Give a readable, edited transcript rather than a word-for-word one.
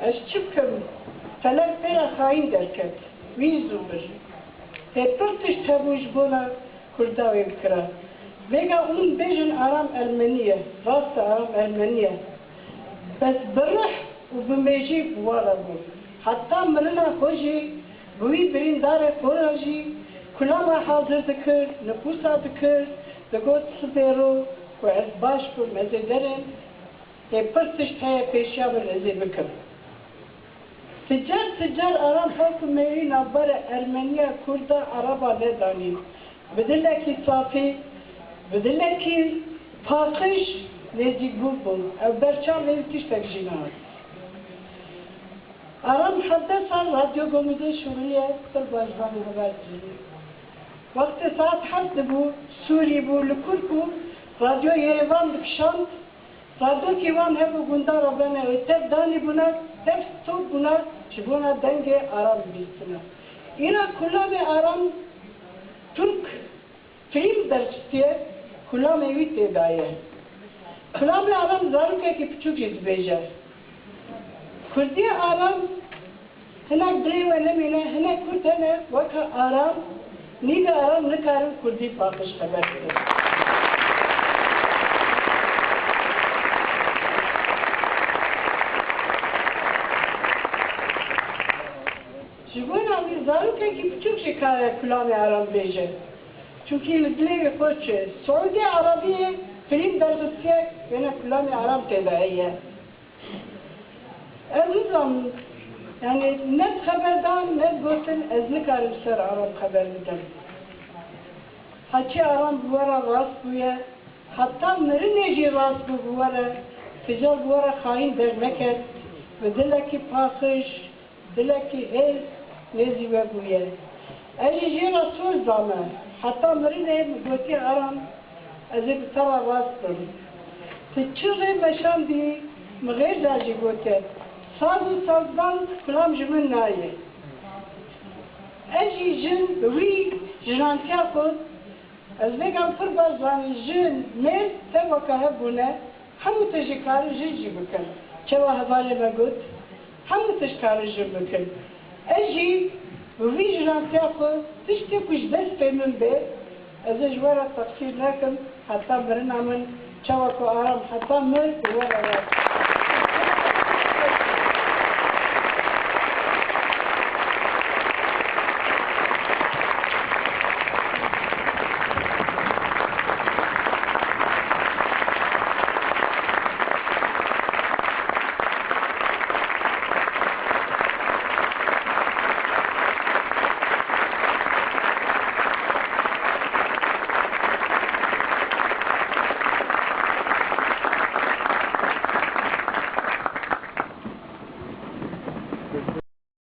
از چی بکم فلک پیرا خاین درکت وی زوبر پرتش تبوش بونا کرداوی بکرا ویگا اون بیجن آرام ارمنیه راست آرام ارمنیه بس برح و بمیجی بوارا بود حتی مرنا خوشی بوی بریندار خوراجی کلام حاضر دکر نفوسا دکر دگوت سبیرو و از باش بود مزه درن پرتش تای پیشیا بر ازی بکر تجار آرام حکم میری نبر ارمنیا کردا عربا ندانی بدلکی صافی بدلکی پاکش نزدیک بود او برچام نزدیکش تکجینات آرام حتی سال رادیو گمیده شوریه سر بازبانی خبر جدی وقت ساعت 7 بود سوری بود لکور بود رادیو یریوان بکشاند رادیو که وان هبو گندار بنا تب دانی بنا تب صوب بنا چبونا دنگ آرام بیستنا اینا کلام آرام ترک فیلم درستیه کلام ایوی تیدایه کلام آرام زاروکه که پچوک جد بیجه کردی آرام هناك دریو نمینه هناك کرد هنه وکا آرام نیگه آرام نکارم کردی پاکش خبر کنه جبونا زاروکه که پچوک شکایه کلام آرام بیجه چونکی دلیو خوشه سعودی عربیه فیلم درستیه یعنی کلام آرام تیداییه عزیزم yani ne haberdan ne götün ezli karım ser Arap haberlidir. Haçı aram buvara rast buya, hatta meri neji rast buvara, ticar buvara hain dermeket, ve dileki pakış, dileki hez nezi ve buya. Eci Rasul zaman, hatta meri ne götü aram ezli tara rastım. Tiçire meşan di mğer daji götü. سازو سازدان کلام جمن نایه اجی جن وی جنانتیا خود از بگم پر بازان جن مرد تبکه هبونه همو تجکاری جی بکن چه هواله بگود همو تجکاری جی بکن اجی وی جنانتیا خود تشتی کش دست پیمن به از اجوارا تقصیر نکن حتی برنامن چه وکو آرام حتی مرد وارا